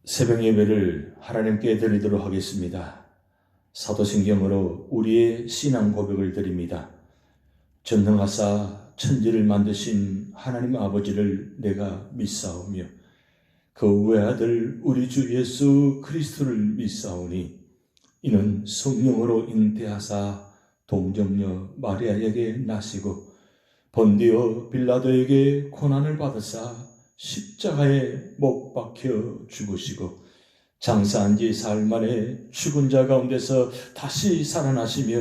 새벽 예배를 하나님께 드리도록 하겠습니다. 사도신경으로 우리의 신앙 고백을 드립니다. 전능하사 천지를 만드신 하나님 아버지를 내가 믿사오며 그 외아들 우리 주 예수 그리스도를 믿사오니 이는 성령으로 잉태하사 동정녀 마리아에게 나시고 본디오 빌라도에게 고난을 받으사 십자가에 못 박혀 죽으시고 장사한 지 사흘 만에 죽은 자 가운데서 다시 살아나시며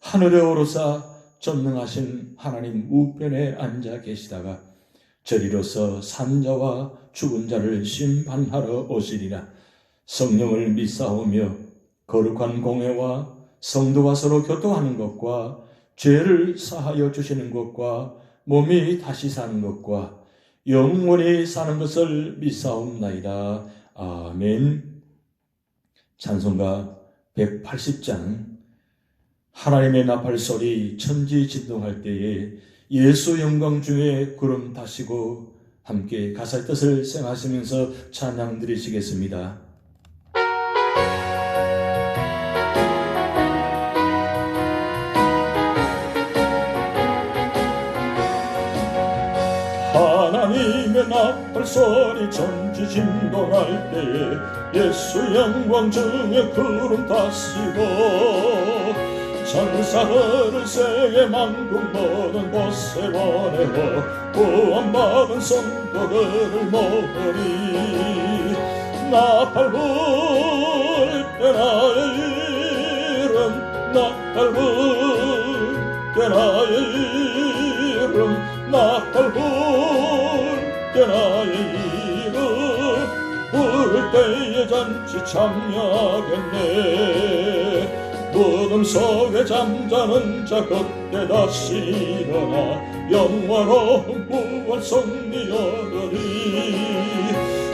하늘에 오르사 전능하신 하나님 우편에 앉아 계시다가 저리로서 산 자와 죽은 자를 심판하러 오시리라. 성령을 믿사오며 거룩한 공회와 성도가 서로 교통하는 것과 죄를 사하여 주시는 것과 몸이 다시 사는 것과 영원히 사는 것을 믿사옵나이다. 아멘. 찬송가 180장. 하나님의 나팔소리 천지 진동할 때에 예수 영광 중에 구름 타시고 함께 가사의 뜻을 생각하시면서 찬양 드리시겠습니다. 하나님의 나팔소리 천지 진동할 때에 예수 영광 중에 구름 타시고 천사들을 세계 만국 모든 곳에 보내고 구원받은 성도들을 모으리. 나팔 불 때 나의 이름, 나팔 불 때 나의 이름, 나팔 불 때 나의 이름, 부를 때에 잔치 참여하겠네. 어둠 속에 잠자는 자 그때 다시 일어나 영원한 부활 승리 얻으리.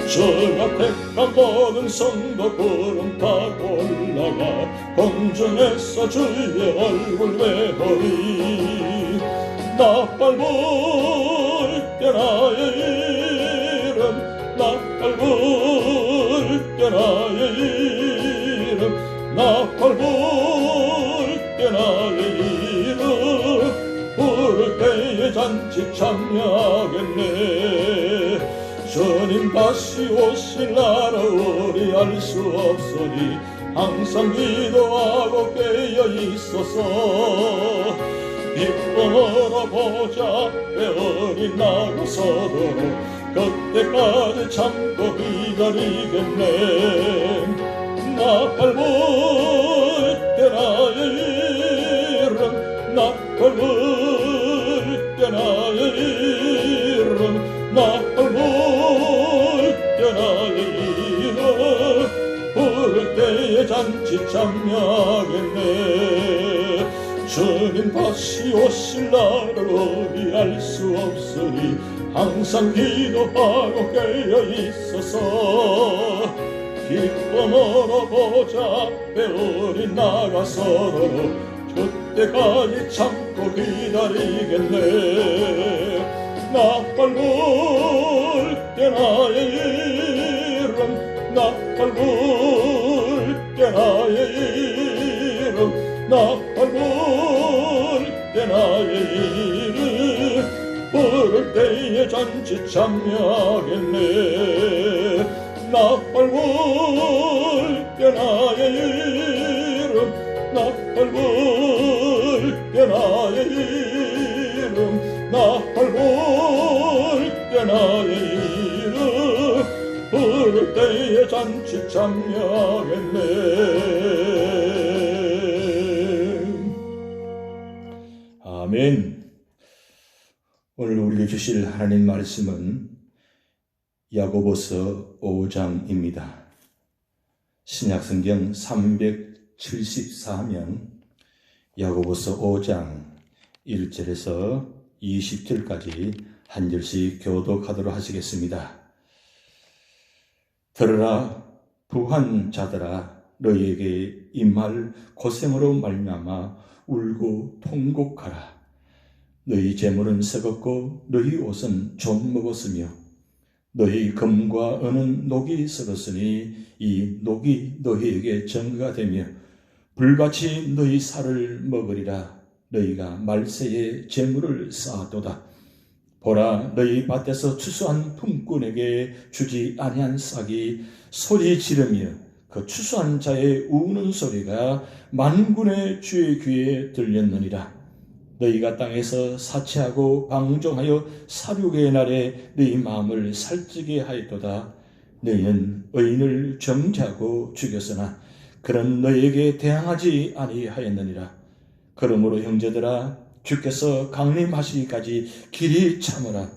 저가 택한 모든 성도 구름 타고 올라가 공중에서 주의 얼굴 외우리. 나팔 불 때 나의 이름, 나팔 불 때 나의 이름, 나팔 불 때 나의 이름, 부를 때에 잔치 참여하겠네. 주님 다시 오실 날을 우리 알 수 없으니 항상 기도하고 깨어 있어서 기쁨으로 보자 내 어린 나가 서도록 그때까지 참고 기다리겠네. 나팔 불 때 나의 이름, 나팔 불 때 나의 이름, 나팔 불 때 나의 이름, 부를 때에 잔치 참여하겠네. 주님 다시 오실 날을 우리 알 수 없으니 항상 기도하고 깨어 있어서 기쁨으로 보자 내 어린 나가 서도록 그때까지 참고 기다리겠네. 나팔 불 때 나의 이름, 나팔 불 때 나의 이름, 나팔 불 때 나의 이름, 부를 때에 잔치 참여하겠네. 나팔 불 때 나의 이름, 나팔 불 때 나의 이름, 나팔 불 때 나의 이름, 부를 때에 잔치 참여하겠네. 아멘. 오늘 우리에게 주실 하나님 말씀은 야고보서 5장입니다. 신약성경 374면 야고보서 5장 1절에서 20절까지 한 절씩 교독하도록 하시겠습니다. 들으라 부한 자들아, 너희에게 임할 고생으로 말미암아 울고 통곡하라. 너희 재물은 썩었고 너희 옷은 좀 먹었으며 너희 금과 은은 녹이 썩었으니 이 녹이 너희에게 증거가 되며 불같이 너희 살을 먹으리라. 너희가 말세에 재물을 쌓았도다. 보라, 너희 밭에서 추수한 품꾼에게 주지 아니한 싹이 소리 지르며 그 추수한 자의 우는 소리가 만군의 주의 귀에 들렸느니라. 너희가 땅에서 사치하고 방종하여 사륙의 날에 너희 마음을 살찌게 하였도다. 너희는 의인을 정죄하고 죽였으나 그런 너희에게 대항하지 아니하였느니라. 그러므로 형제들아, 주께서 강림하시기까지 길이 참으라.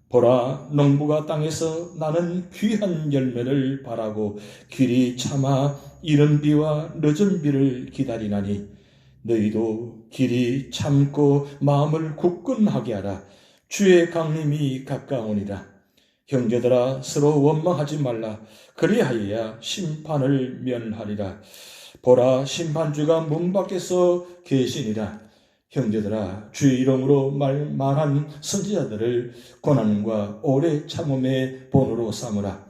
보라, 농부가 땅에서 나는 귀한 열매를 바라고 길이 참아 이른 비와 늦은 비를 기다리나니 너희도 길이 참고 마음을 굳건하게 하라. 주의 강림이 가까우니라. 형제들아, 서로 원망하지 말라. 그리하여야 심판을 면하리라. 보라, 심판주가 문 밖에서 계시니라. 형제들아, 주의 이름으로 말한 선지자들을 고난과 오래 참음의 본으로 삼으라.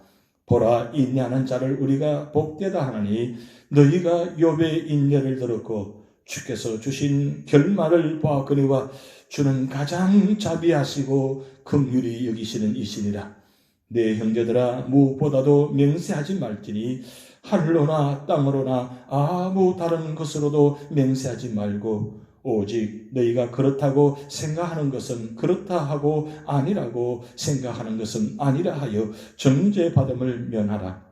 보라, 인내하는 자를 우리가 복되다 하나니 너희가 욥의 인내를 들었고 주께서 주신 결말을 보았거니와 주는 가장 자비하시고 긍휼히 여기시는 이시니라. 내 형제들아, 무엇보다도 맹세하지 말지니 하늘로나 땅으로나 아무 다른 것으로도 맹세하지 말고 오직 너희가 그렇다고 생각하는 것은 그렇다 하고 아니라고 생각하는 것은 아니라 하여 정죄받음을 면하라.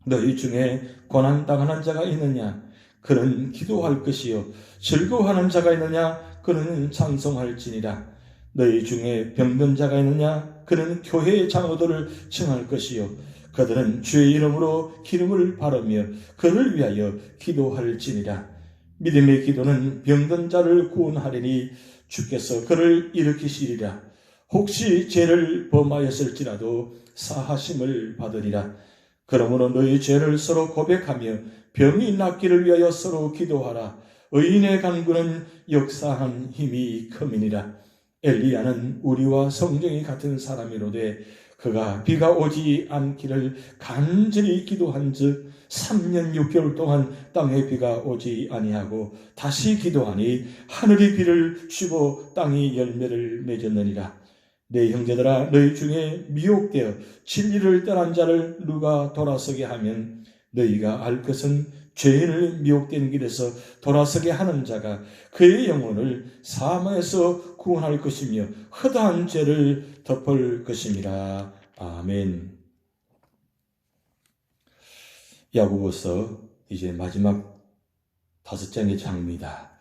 너희 중에 고난당하는 자가 있느냐? 그는 기도할 것이요. 즐거워하는 자가 있느냐? 그는 찬송할지니라. 너희 중에 병든 자가 있느냐? 그는 교회의 장로들을 칭할 것이요. 그들은 주의 이름으로 기름을 바르며 그를 위하여 기도할지니라. 믿음의 기도는 병든 자를 구원하리니 주께서 그를 일으키시리라. 혹시 죄를 범하였을지라도 사하심을 받으리라. 그러므로 너희 죄를 서로 고백하며 병이 낫기를 위하여 서로 기도하라. 의인의 간구는 역사한 힘이 큼이니라. 엘리야는 우리와 성정이 같은 사람이로되 그가 비가 오지 않기를 간절히 기도한즉 3년 6개월 동안 땅에 비가 오지 아니하고 다시 기도하니 하늘이 비를 주고 땅이 열매를 맺었느니라. 내 형제들아, 너희 중에 미혹되어 진리를 떠난 자를 누가 돌아서게 하면 너희가 알 것은 죄인을 미혹된 길에서 돌아서게 하는 자가 그의 영혼을 사망에서 구원할 것이며 허다한 죄를 덮을 것임이라. 아멘. 야고보서 이제 마지막 5장의 장입니다.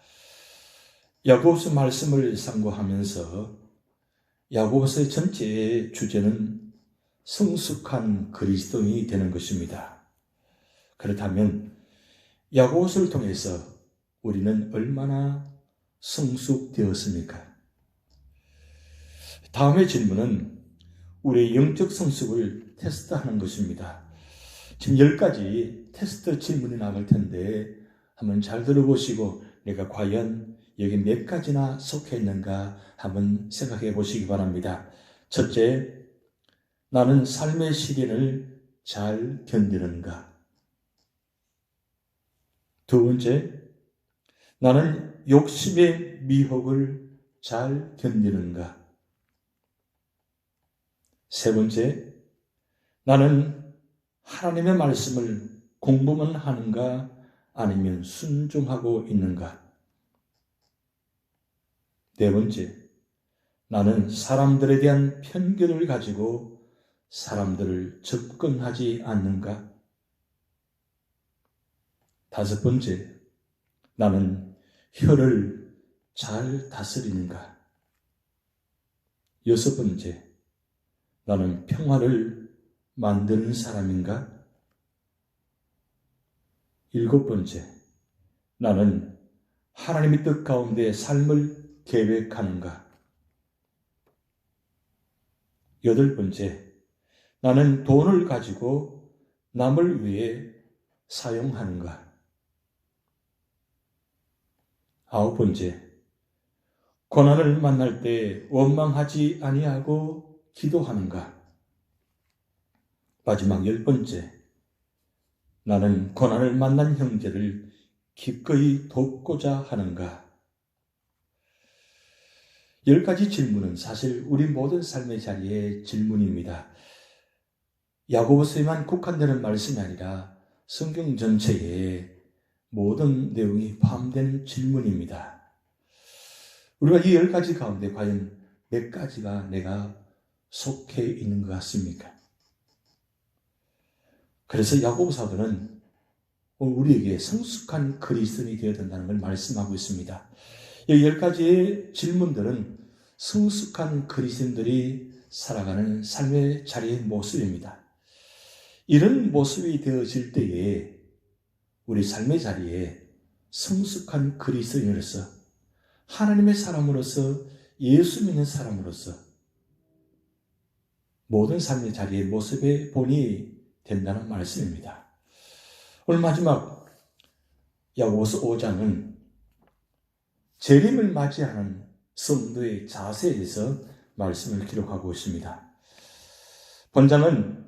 야고보서 말씀을 상고하면서 야고보서의 전체의 주제는 성숙한 그리스도인이 되는 것입니다. 그렇다면 야고보서를 통해서 우리는 얼마나 성숙되었습니까? 다음의 질문은 우리의 영적 성숙을 테스트하는 것입니다. 지금 10가지 테스트 질문이 나갈 텐데 한번 잘 들어보시고 내가 과연 여기 몇 가지나 속해 있는가 한번 생각해 보시기 바랍니다. 첫째, 나는 삶의 시련을 잘 견디는가? 두 번째, 나는 욕심의 미혹을 잘 견디는가? 세 번째, 나는 하나님의 말씀을 공부만 하는가 아니면 순종하고 있는가? 네 번째, 나는 사람들에 대한 편견을 가지고 사람들을 접근하지 않는가? 다섯 번째, 나는 혀를 잘 다스리는가? 여섯 번째, 나는 평화를 만드는 사람인가? 일곱 번째, 나는 하나님의 뜻 가운데 삶을 계획하는가? 여덟 번째, 나는 돈을 가지고 남을 위해 사용하는가? 아홉 번째, 고난을 만날 때 원망하지 아니하고 기도하는가? 마지막 10번째, 나는 고난을 만난 형제를 기꺼이 돕고자 하는가? 10가지 질문은 사실 우리 모든 삶의 자리의 질문입니다. 야고보서에만 국한되는 말씀이 아니라 성경 전체에 모든 내용이 포함된 질문입니다. 우리가 이 10가지 가운데 과연 몇 가지가 내가 속해 있는 것 같습니까? 그래서 야고보 사도는 우리에게 성숙한 그리스도인이 되어야 된다는 걸 말씀하고 있습니다. 이 10가지의 질문들은 성숙한 그리스도인들이 살아가는 삶의 자리의 모습입니다. 이런 모습이 되어질 때에 우리 삶의 자리에 성숙한 그리스도인으로서, 하나님의 사람으로서, 예수 믿는 사람으로서 모든 삶의 자리의 모습의 본이 된다는 말씀입니다. 오늘 마지막 야고보서 5장은 재림을 맞이하는 성도의 자세에 대해서 말씀을 기록하고 있습니다. 본장은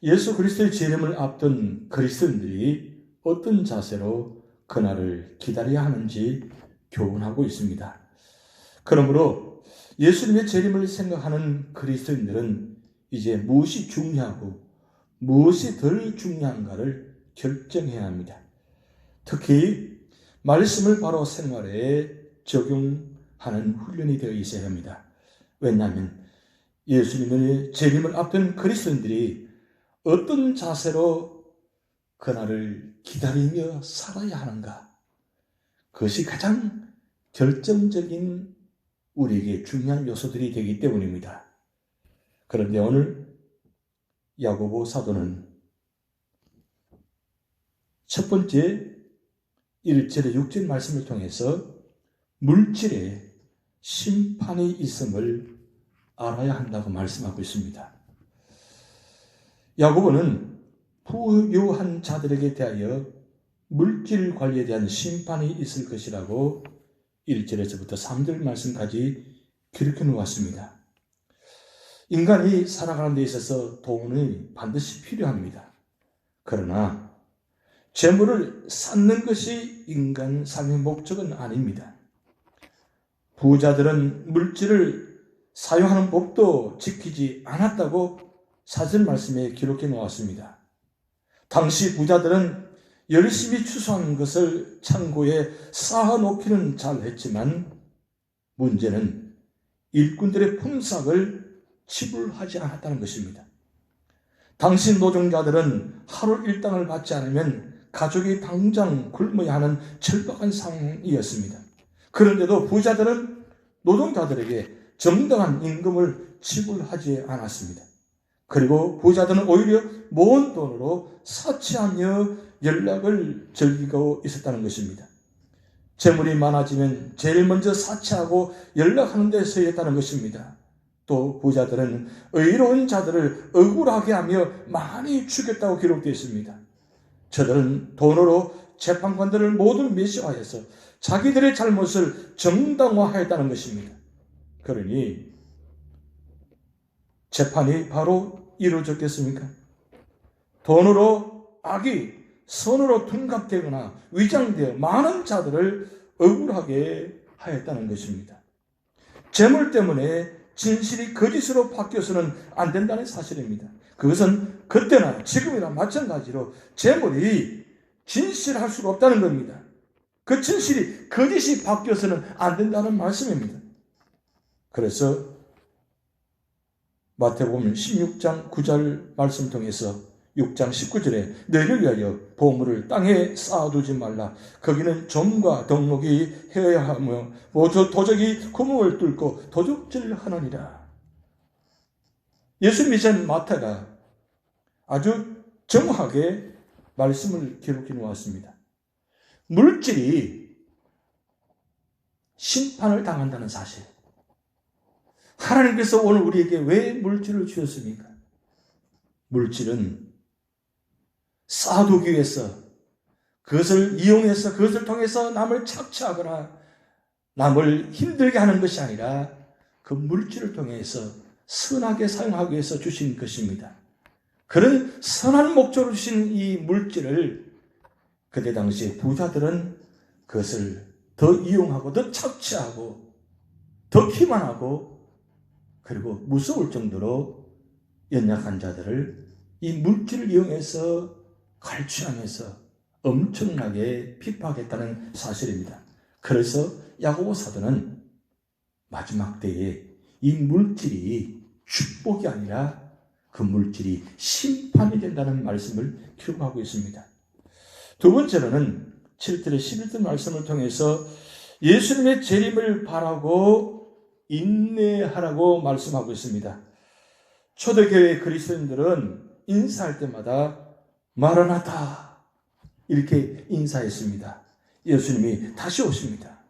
예수 그리스도의 재림을 앞둔 그리스도인들이 어떤 자세로 그날을 기다려야 하는지 교훈하고 있습니다. 그러므로 예수님의 재림을 생각하는 그리스도인들은 이제 무엇이 중요하고 무엇이 덜 중요한가를 결정해야 합니다. 특히 말씀을 바로 생활에 적용하는 훈련이 되어 있어야 합니다. 왜냐하면 예수님의 재림을 앞둔 그리스도인들이 어떤 자세로 그날을 기다리며 살아야 하는가, 그것이 가장 결정적인 우리에게 중요한 요소들이 되기 때문입니다. 그런데 오늘 야고보 사도는 첫 번째 1절의 6절 말씀을 통해서 물질에 심판이 있음을 알아야 한다고 말씀하고 있습니다. 야고보는 부유한 자들에게 대하여 물질 관리에 대한 심판이 있을 것이라고 1절에서부터 3절 말씀까지 기록해 놓았습니다. 인간이 살아가는 데 있어서 돈이 반드시 필요합니다. 그러나 재물을 쌓는 것이 인간 삶의 목적은 아닙니다. 부자들은 물질을 사용하는 법도 지키지 않았다고 4절 말씀에 기록해 놓았습니다. 당시 부자들은 열심히 추수한 것을 창고에 쌓아놓기는 잘했지만 문제는 일꾼들의 품삯을 지불하지 않았다는 것입니다. 당시 노동자들은 하루 일당을 받지 않으면 가족이 당장 굶어야 하는 절박한 상황이었습니다. 그런데도 부자들은 노동자들에게 정당한 임금을 지불하지 않았습니다. 그리고 부자들은 오히려 모은 돈으로 사치하며 연락을 즐기고 있었다는 것입니다. 재물이 많아지면 제일 먼저 사치하고 연락하는 데 서였다는 것입니다. 또 부자들은 의로운 자들을 억울하게 하며 많이 죽였다고 기록되어 있습니다. 저들은 돈으로 재판관들을 모두 메시화해서 자기들의 잘못을 정당화했다는 것입니다. 그러니 재판이 바로 이루어졌겠습니까? 돈으로 악이 선으로 둔갑되거나 위장되어 많은 자들을 억울하게 하였다는 것입니다. 재물 때문에 진실이 거짓으로 바뀌어서는 안 된다는 사실입니다. 그것은 그때나 지금이나 마찬가지로 재물이 진실할 수가 없다는 겁니다. 그 진실이 거짓이 바뀌어서는 안 된다는 말씀입니다. 그래서 마태복음 16장 9절 말씀 통해서 6장 19절에 너희를 위하여 보물을 땅에 쌓아두지 말라. 거기는 점과 덕목이 헤어야 하며 도적이 구멍을 뚫고 도둑질하느니라. 예수 믿은 마태가 아주 정확하게 말씀을 기록해 놓았습니다. 물질이 심판을 당한다는 사실. 하나님께서 오늘 우리에게 왜 물질을 주셨습니까? 물질은 쌓아두기 위해서, 그것을 이용해서 그것을 통해서 남을 착취하거나 남을 힘들게 하는 것이 아니라 그 물질을 통해서 선하게 사용하기 위해서 주신 것입니다. 그런 선한 목적으로 주신 이 물질을 그때 당시 부자들은 그것을 더 이용하고 더 착취하고 더 기만하고 그리고 무서울 정도로 연약한 자들을 이 물질을 이용해서 갈취하면서 엄청나게 핍박했다는 사실입니다. 그래서 야고보 사도는 마지막 때에 이 물질이 축복이 아니라 그 물질이 심판이 된다는 말씀을 기록하고 있습니다. 두 번째로는 7절에 11절 말씀을 통해서 예수님의 재림을 바라고 인내하라고 말씀하고 있습니다. 초대교회 그리스도인들은 인사할 때마다 마라나타 이렇게 인사했습니다. 예수님이 다시 오십니다.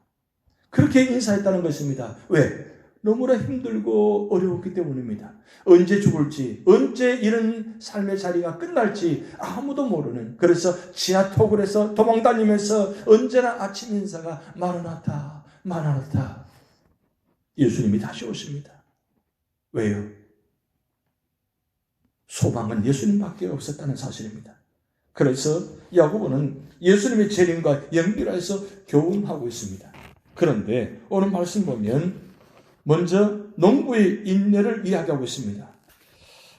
그렇게 인사했다는 것입니다. 왜? 너무나 힘들고 어려웠기 때문입니다. 언제 죽을지, 언제 이런 삶의 자리가 끝날지 아무도 모르는, 그래서 지하토굴에서 도망다니면서 언제나 아침 인사가 마라나타, 마라나타. 예수님이 다시 오십니다. 왜요? 소망은 예수님밖에 없었다는 사실입니다. 그래서 야고보는 예수님의 재림과 연결해서 교훈하고 있습니다. 그런데 오늘 말씀 보면 먼저 농부의 인내를 이야기하고 있습니다.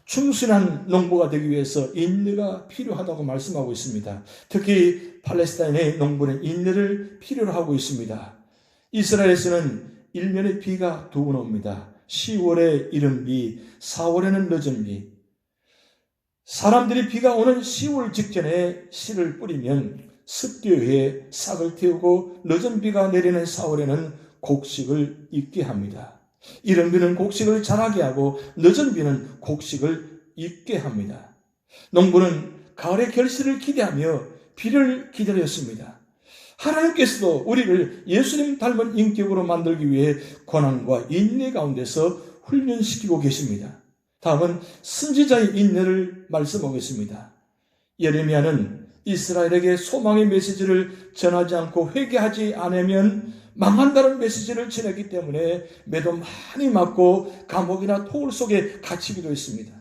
충실한 농부가 되기 위해서 인내가 필요하다고 말씀하고 있습니다. 특히 팔레스타인의 농부는 인내를 필요로 하고 있습니다. 이스라엘에서는 1년에 비가 2번 옵니다. 10월에 이른 비, 4월에는 늦은 비. 사람들이 비가 오는 10월 직전에 씨를 뿌리면 습기에 싹을 틔우고 늦은 비가 내리는 4월에는 곡식을 익게 합니다. 이른 비는 곡식을 자라게 하고 늦은 비는 곡식을 익게 합니다. 농부는 가을의 결실을 기대하며 비를 기다렸습니다. 하나님께서도 우리를 예수님 닮은 인격으로 만들기 위해 고난과 인내 가운데서 훈련시키고 계십니다. 다음은 선지자의 인내를 말씀하겠습니다. 예레미야는 이스라엘에게 소망의 메시지를 전하지 않고 회개하지 않으면 망한다는 메시지를 전했기 때문에 매도 많이 맞고 감옥이나 토굴 속에 갇히기도 했습니다.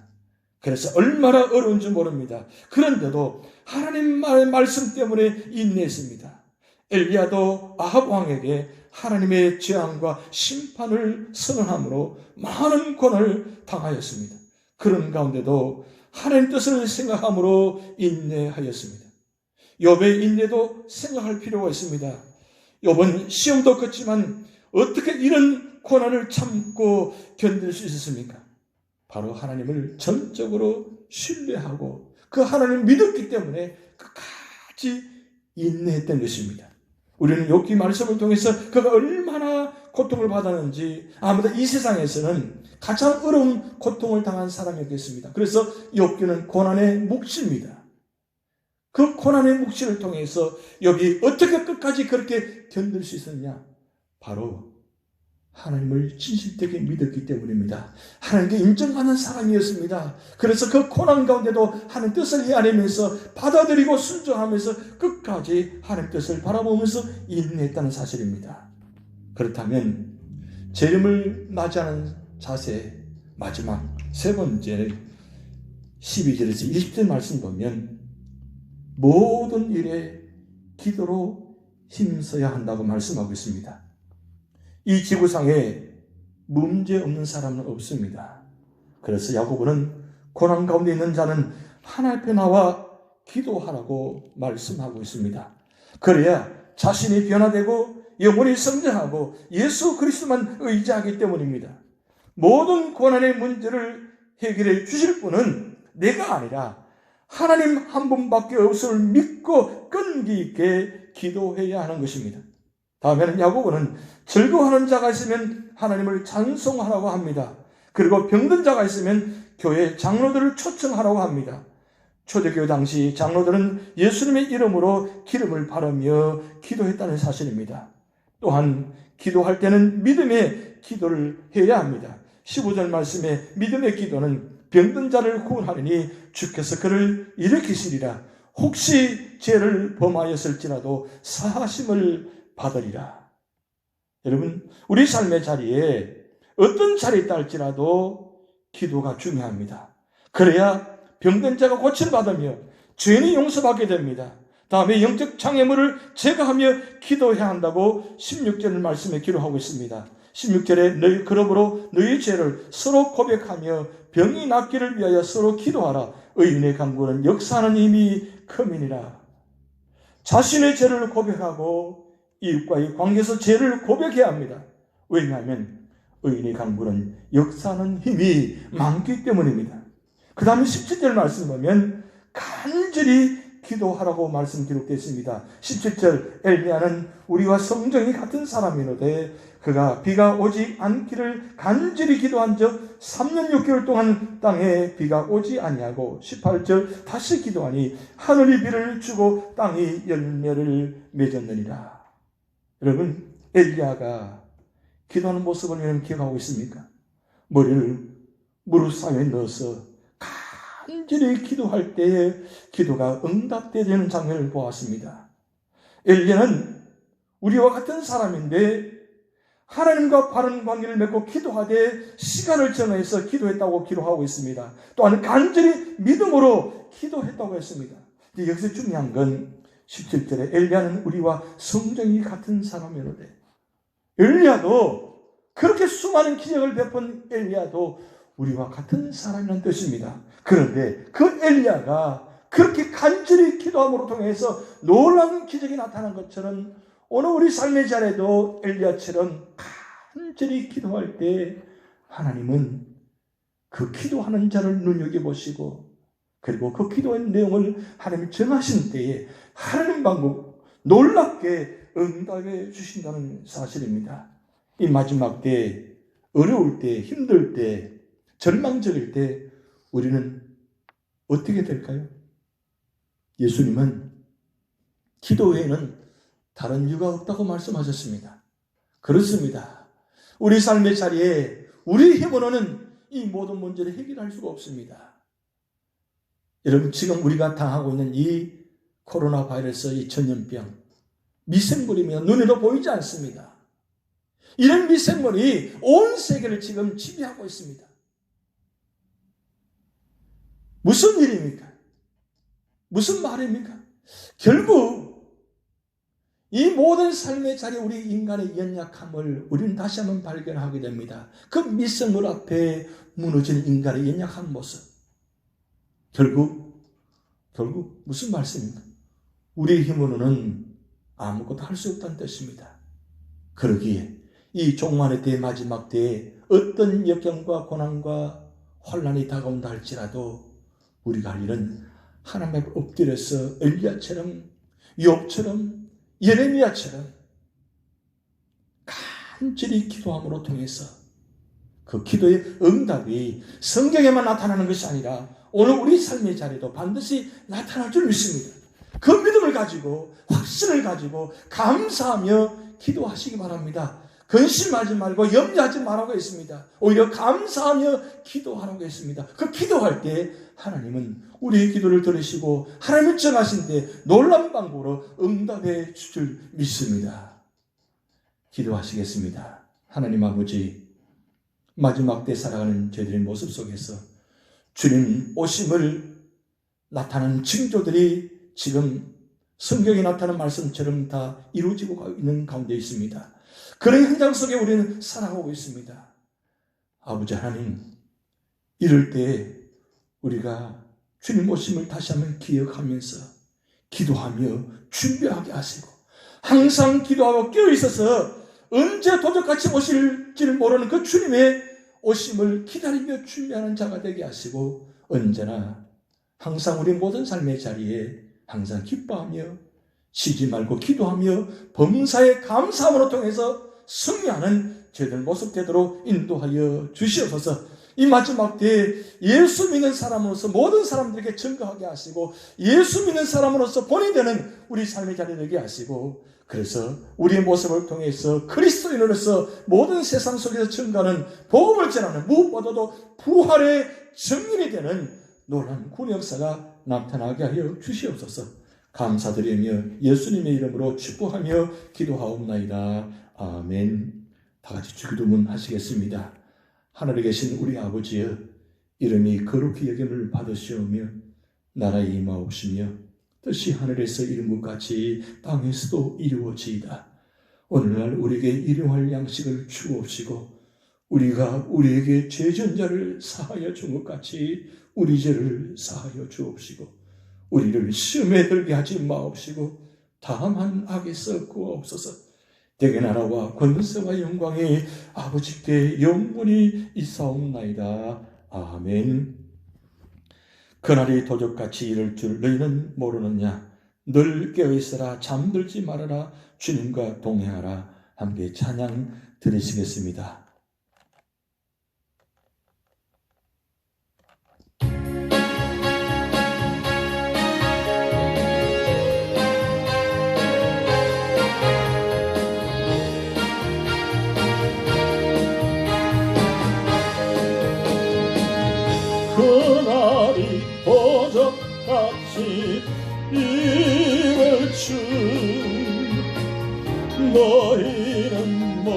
그래서 얼마나 어려운지 모릅니다. 그런데도 하나님 말씀 때문에 인내했습니다. 엘리야도 아합 왕에게 하나님의 재앙과 심판을 선언함으로 많은 고난을 당하였습니다. 그런 가운데도 하나님 뜻을 생각함으로 인내하였습니다. 욥의 인내도 생각할 필요가 있습니다. 욥은 시험도 컸지만 어떻게 이런 고난을 참고 견딜 수 있었습니까? 바로 하나님을 전적으로 신뢰하고 그 하나님을 믿었기 때문에 끝까지 인내했던 것입니다. 우리는 욥기 말씀을 통해서 그가 얼마나 고통을 받았는지 아무도 이 세상에서는 가장 어려운 고통을 당한 사람이었겠습니다. 그래서 욥기는 고난의 묵시입니다. 그 고난의 묵시를 통해서 욥이 어떻게 끝까지 그렇게 견딜 수 있었냐? 바로 하나님을 진실되게 믿었기 때문입니다. 하나님께 인정받는 사람이었습니다. 그래서 그 고난 가운데도 하나님 뜻을 헤아리면서 받아들이고 순종하면서 끝까지 하나님 뜻을 바라보면서 인내했다는 사실입니다. 그렇다면 재림을 맞이하는 자세 마지막 세 번째 12절에서 20절 말씀 보면 모든 일에 기도로 힘써야 한다고 말씀하고 있습니다. 이 지구상에 문제 없는 사람은 없습니다. 그래서 야고보는 고난 가운데 있는 자는 하나님 앞에 나와 기도하라고 말씀하고 있습니다. 그래야 자신이 변화되고 영혼이 성장하고 예수 그리스도만 의지하기 때문입니다. 모든 고난의 문제를 해결해 주실 분은 내가 아니라 하나님 한 분밖에 없음을 믿고 끈기 있게 기도해야 하는 것입니다. 다음에는 야고보는 즐거워하는 자가 있으면 하나님을 찬송하라고 합니다. 그리고 병든 자가 있으면 교회 장로들을 초청하라고 합니다. 초대교회 당시 장로들은 예수님의 이름으로 기름을 바르며 기도했다는 사실입니다. 또한 기도할 때는 믿음의 기도를 해야 합니다. 15절 말씀에 믿음의 기도는 병든 자를 구원하리니 주께서 그를 일으키시리라. 혹시 죄를 범하였을지라도 사하심을 받으리라. 여러분, 우리 삶의 자리에 어떤 자리에 있다 할지라도 기도가 중요합니다. 그래야 병든 자가 고침받으며 죄인이 용서받게 됩니다. 다음에 영적 장애물을 제거하며 기도해야 한다고 16절 말씀에 기록하고 있습니다. 16절에 그러므로 너희 죄를 서로 고백하며 병이 낫기를 위하여 서로 기도하라. 의인의 간구는 역사하는 힘이 큼이니라. 자신의 죄를 고백하고 이웃과의 관계에서 죄를 고백해야 합니다. 왜냐하면 의인의 간구는 역사하는 힘이 많기 때문입니다. 그 다음에 17절 말씀 보면 간절히 기도하라고 말씀 기록되어 있습니다. 17절 엘리야는 우리와 성정이 같은 사람이로되 그가 비가 오지 않기를 간절히 기도한 적 3년 6개월 동안 땅에 비가 오지 아니하고 18절 다시 기도하니 하늘이 비를 주고 땅이 열매를 맺었느니라. 여러분, 엘리야가 기도하는 모습을 여러분 기억하고 있습니까? 머리를 무릎 사이에 넣어서 간절히 기도할 때에 기도가 응답되는 장면을 보았습니다. 엘리야는 우리와 같은 사람인데 하나님과 바른 관계를 맺고 기도하되 시간을 정해서 기도했다고 기록하고 있습니다. 또한 간절히 믿음으로 기도했다고 했습니다. 여기서 중요한 건 17절에 엘리야는 우리와 성정이 같은 사람이로되, 엘리야도 그렇게 수많은 기적을 베푼 엘리야도 우리와 같은 사람이라는 뜻입니다. 그런데 그 엘리야가 그렇게 간절히 기도함으로 통해서 놀라운 기적이 나타난 것처럼 오늘 우리 삶의 자리에도 엘리야처럼 간절히 기도할 때 하나님은 그 기도하는 자를 눈여겨보시고 그리고 그 기도의 내용을 하나님이 정하신 때에 하나님 방법 놀랍게 응답해 주신다는 사실입니다. 이 마지막 때, 어려울 때, 힘들 때, 절망적일 때 우리는 어떻게 될까요? 예수님은 기도 외에는 다른 이유가 없다고 말씀하셨습니다. 그렇습니다. 우리 삶의 자리에 우리 힘으로는 이 모든 문제를 해결할 수가 없습니다. 여러분, 지금 우리가 당하고 있는 이 코로나 바이러스, 이 전염병, 미생물이며 눈에도 보이지 않습니다. 이런 미생물이 온 세계를 지금 지배하고 있습니다. 무슨 일입니까? 무슨 말입니까? 결국 이 모든 삶의 자리에 우리 인간의 연약함을 우리는 다시 한번 발견하게 됩니다. 그 미생물 앞에 무너진 인간의 연약한 모습. 결국 무슨 말씀입니까? 우리의 힘으로는 아무것도 할 수 없다는 뜻입니다. 그러기에 이 종말의 때 마지막 때에 어떤 역경과 고난과 환난이 다가온다 할지라도 우리가 할 일은 하나님 앞에 엎드려서 엘리야처럼, 욥처럼, 예레미야처럼 간절히 기도함으로 통해서 그 기도의 응답이 성경에만 나타나는 것이 아니라 오늘 우리 삶의 자리도 반드시 나타날 줄 믿습니다. 그 믿음을 가지고, 확신을 가지고 감사하며 기도하시기 바랍니다. 근심하지 말고 염려하지 말라고 했습니다. 오히려 감사하며 기도하라고 했습니다. 그 기도할 때 하나님은 우리의 기도를 들으시고 하나님을 정하신 때 놀라운 방법으로 응답해 주실 줄 믿습니다. 기도하시겠습니다. 하나님 아버지, 마지막 때 살아가는 저희들의 모습 속에서 주님 오심을 나타나는 징조들이 지금 성경에 나타나는 말씀처럼 다 이루어지고 있는 가운데 있습니다. 그런 현장 속에 우리는 살아가고 있습니다. 아버지 하나님, 이럴 때 우리가 주님 오심을 다시 한번 기억하면서 기도하며 준비하게 하시고 항상 기도하고 깨어있어서 언제 도적같이 오실지를 모르는 그 주님의 오심을 기다리며 준비하는 자가 되게 하시고 언제나 항상 우리 모든 삶의 자리에 항상 기뻐하며 쉬지 말고 기도하며 범사에 감사함으로 통해서 승리하는 저희들 모습 되도록 인도하여 주시옵소서. 이 마지막 때에 예수 믿는 사람으로서 모든 사람들에게 증거하게 하시고 예수 믿는 사람으로서 본이 되는 우리 삶의 자리 되게 하시고 그래서 우리의 모습을 통해서 그리스도인으로서 모든 세상 속에서 증거하는 복음을 전하는 무엇보다도 부활의 증인이 되는 놀라운 구원 역사가 나타나게 하여 주시옵소서. 감사드리며 예수님의 이름으로 축복하며 기도하옵나이다. 아멘. 다 같이 주기도문 하시겠습니다. 하늘에 계신 우리 아버지여, 이름이 거룩히 여김을 받으시오며 나라에 임하옵시며 뜻이 하늘에서 이룬 것 같이 땅에서도 이루어지이다. 오늘날 우리에게 일용할 양식을 주옵시고 우리가 우리에게 죄진 자를 사하여 준 것 같이 우리 죄를 사하여 주옵시고 우리를 시험에 들게 하지 마옵시고 다만 악에서 구하옵소서. 대개 나라와 권세와 영광이 아버지께 영원히 있사옵나이다. 아멘. 그날이 도적같이 이를 줄 너희는 모르느냐. 늘 깨어있으라. 잠들지 말아라. 주님과 동행하라. 함께 찬양 드리시겠습니다. 그날이 도적같이 이를 줄 너희는 모르느냐.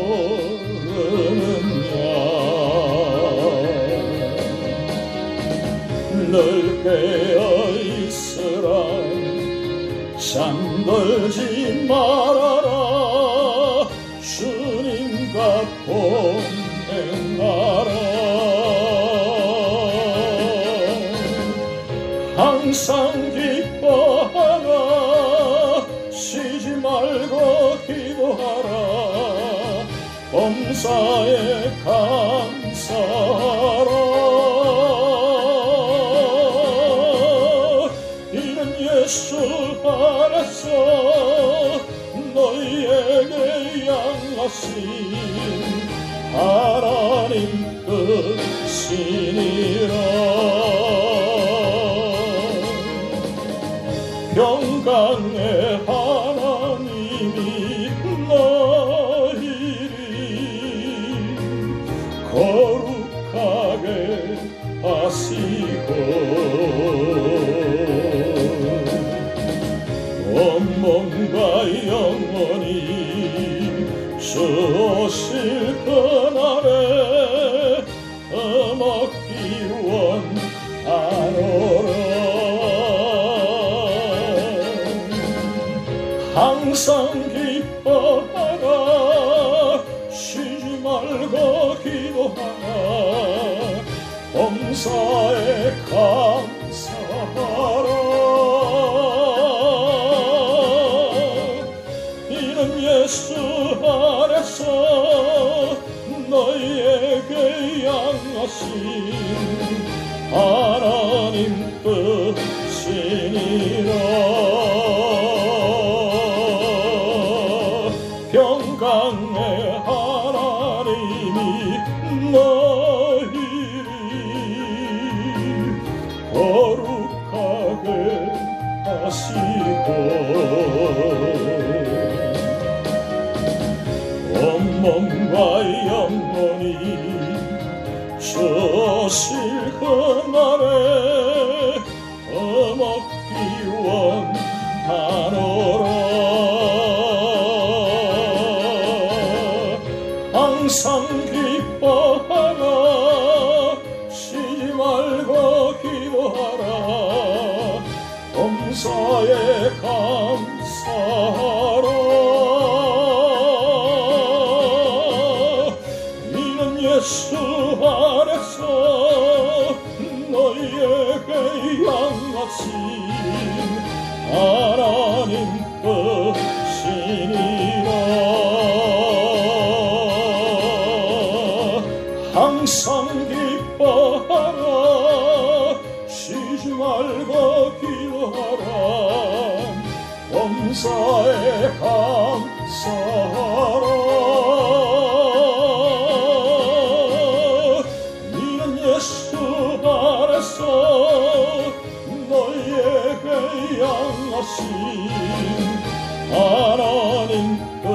늘 깨어있으라. 잠들지 말아라. 주님과 동행하라. 항상 기뻐하라. 쉬지 말고 기도하라. 범사에 감사하라. 이는 예수 안에서 너희에게 양하신 하나님 뜻이니라. 평강의 하나님이 너희를 거룩하게 하시고 온몸과 영원히 주실 그날에 먹기 원하노라. 항상 기뻐하라. 쉬지 말고 기도하라. 범사에 감사하라. 이는 예수 안에서 너희에게 양하신 하나님 뜻이니라. 평강의 하나님이 너희를 거룩하게 하시고 온몸과 영원히 주실 그날에 먹기 원하노라. 항상 기뻐하라. 쉬지 말고 기도하라. 범사에 감사하라. 이는 예수 안에서 너희에게 양하신 하나님 뜻이니라. 항상 기뻐하라. 쉬지 말고 기도하라. 범사에 감사하라. 이는 예수 안에서 너희에게 양하신 하나님 뜻